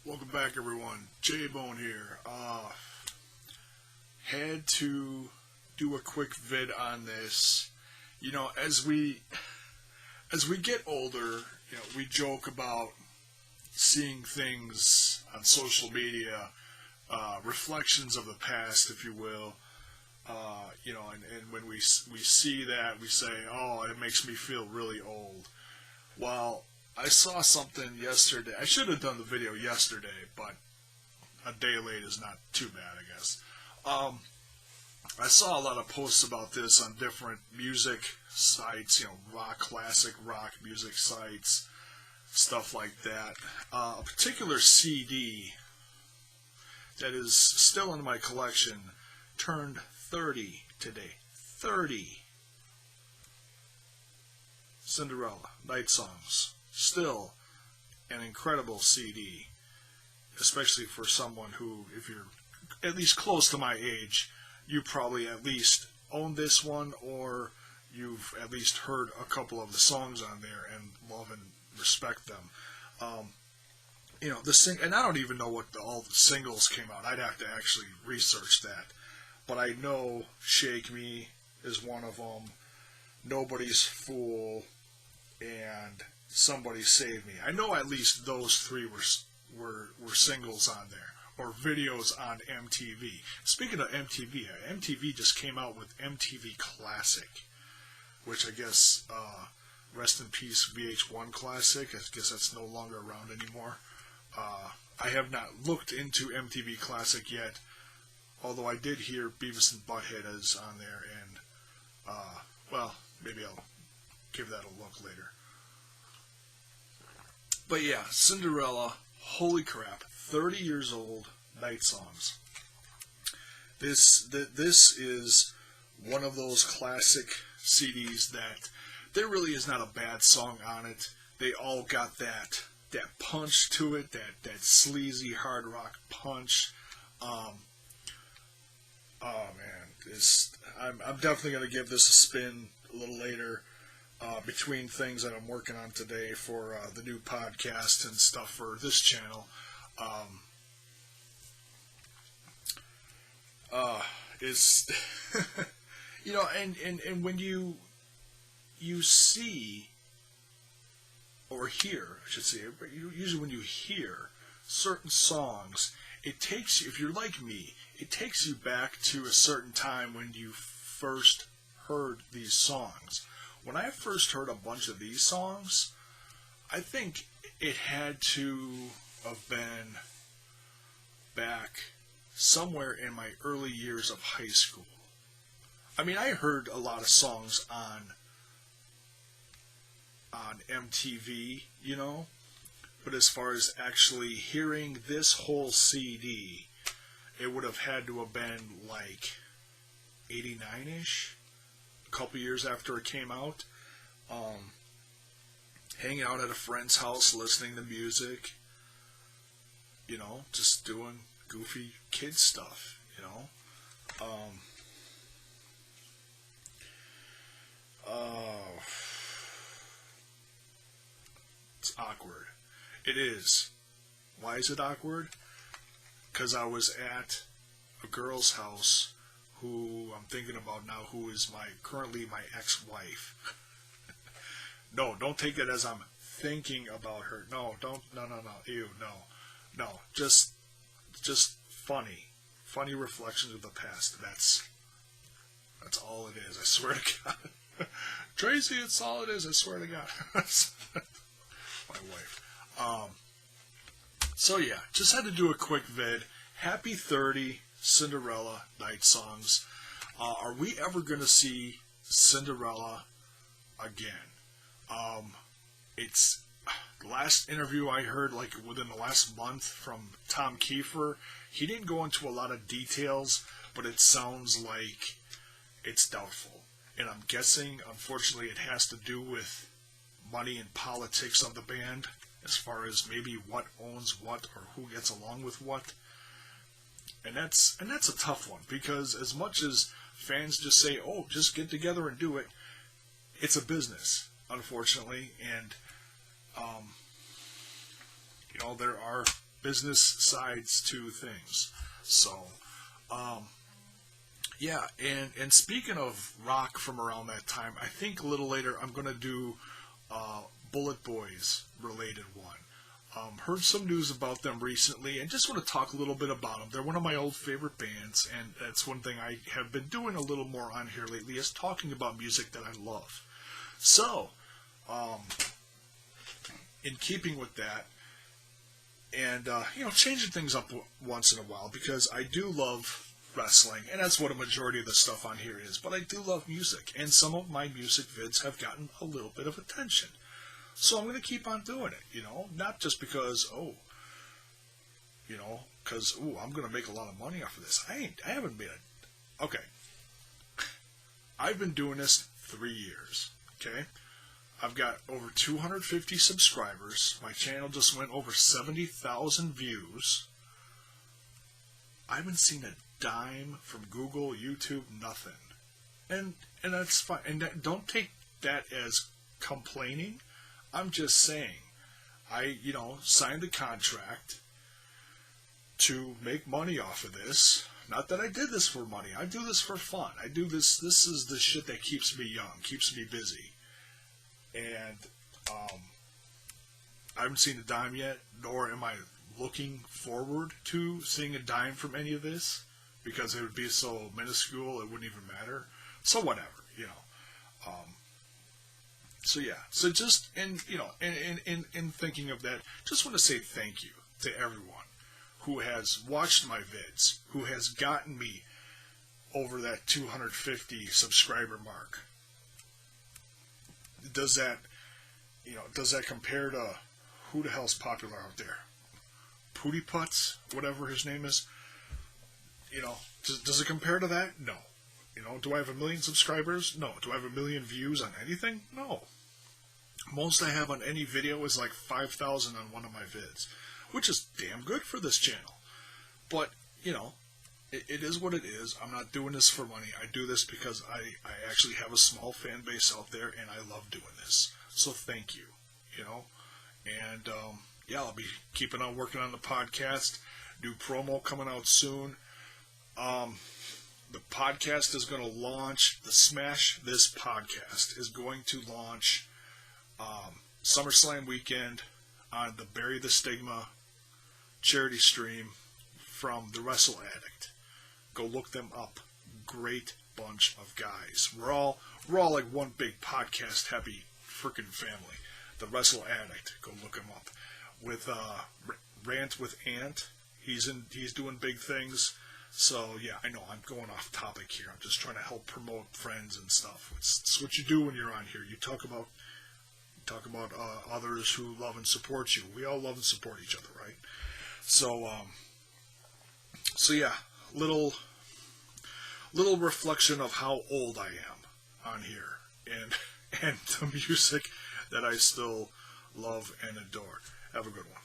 Welcome back, everyone. J-Bone here. Had to do a quick vid on this. You know, as we get older, we joke about seeing things on social media, reflections of the past, if you will. And when we see that, we say, "Oh, it makes me feel really old." Well, I saw something yesterday. I should have done the video yesterday, but a day late is not too bad, I guess. I saw a lot of posts about this on different music sites, classic rock music sites, stuff like that. A particular CD that is still in my collection turned 30 today. 30. Cinderella, Night Songs. Still an incredible CD, especially for someone who, if you're at least close to my age, you probably at least own this one, or you've at least heard a couple of the songs on there and love and respect them. And I don't even know what all the singles came out. I'd have to actually research that. But I know Shake Me is one of them, Nobody's Fool, and Somebody Save Me. I know at least those three were singles on there, or videos on MTV. Speaking of MTV, MTV just came out with MTV Classic, which I guess, rest in peace VH1 Classic. I guess that's no longer around anymore. I have not looked into MTV Classic yet, although I did hear Beavis and Butthead is on there, and, maybe I'll give that a look later. But yeah, Cinderella, holy crap, 30 years old, Night Songs. This is one of those classic CDs that there really is not a bad song on it. They all got that punch to it, that sleazy hard rock punch. Oh man, I'm definitely going to give this a spin a little later. Between things that I'm working on today for the new podcast and stuff for this channel, is and when you see or hear, I should say, usually when you hear certain songs, it takes you, if you're like me, it takes you back to a certain time when you first heard these songs. When I first heard a bunch of these songs, I think it had to have been back somewhere in my early years of high school. I mean, I heard a lot of songs on MTV, but as far as actually hearing this whole CD, it would have had to have been like 89-ish. A couple years after it came out, hanging out at a friend's house, listening to music, just doing goofy kid stuff, it's awkward. It is. Why is it awkward? Because I was at a girl's house who I'm thinking about now, who is currently my ex-wife. No, don't take that as I'm thinking about her. No, ew, no, just funny reflections of the past. That's all it is. I swear to God, Tracy, it's all it is. I swear to God, my wife. So yeah, just had to do a quick vid. Happy 30. Cinderella, Night Songs. Are we ever going to see Cinderella again? It's the last interview I heard, like within the last month, from Tom Kiefer. He didn't go into a lot of details, but it sounds like it's doubtful. And I'm guessing, unfortunately, it has to do with money and politics of the band, as far as maybe what owns what or who gets along with what. And that's a tough one, because as much as fans just say, "Oh, just get together and do it," it's a business, unfortunately, and there are business sides to things. So, yeah, and speaking of rock from around that time, I think a little later I'm going to do Bullet Boys related one. Heard some news about them recently and just want to talk a little bit about them. They're one of my old favorite bands, and that's one thing I have been doing a little more on here lately, is talking about music that I love. So, in keeping with that, and changing things up once in a while, because I do love wrestling, and that's what a majority of the stuff on here is, but I do love music, and some of my music vids have gotten a little bit of attention. So I'm going to keep on doing it, not just because, I'm going to make a lot of money off of this. I haven't made it. Okay. I've been doing this 3 years, okay? I've got over 250 subscribers. My channel just went over 70,000 views. I haven't seen a dime from Google, YouTube, nothing. And that's fine. And don't take that as complaining. I'm just saying, I, signed a contract to make money off of this. Not that I did this for money. I do this for fun. I do this. This is the shit that keeps me young, keeps me busy. And I haven't seen a dime yet, nor am I looking forward to seeing a dime from any of this, because it would be so minuscule it wouldn't even matter. So whatever, So yeah, so just in thinking of that, just want to say thank you to everyone who has watched my vids, who has gotten me over that 250 subscriber mark. Does that compare to who the hell's popular out there? Pootie Putz, whatever his name is. Does it compare to that? No. Do I have 1 million subscribers? No. Do I have 1 million views on anything? No. Most I have on any video is like 5,000 on one of my vids, which is damn good for this channel. But, it is what it is. I'm not doing this for money. I do this because I actually have a small fan base out there, and I love doing this. So thank you, And, I'll be keeping on working on the podcast. New promo coming out soon. The podcast is going to launch, the Smash This podcast is going to launch SummerSlam weekend on the Bury the Stigma charity stream from the Wrestle Addict. Go look them up. Great bunch of guys. We're all like one big podcast happy freaking family. The Wrestle Addict. Go look him up. With Rant with Ant. He's doing big things. So yeah, I know I'm going off topic here. I'm just trying to help promote friends and stuff. It's what you do when you're on here. You talk about others who love and support you. We all love and support each other, right? So yeah, little reflection of how old I am on here, and the music that I still love and adore. Have a good one.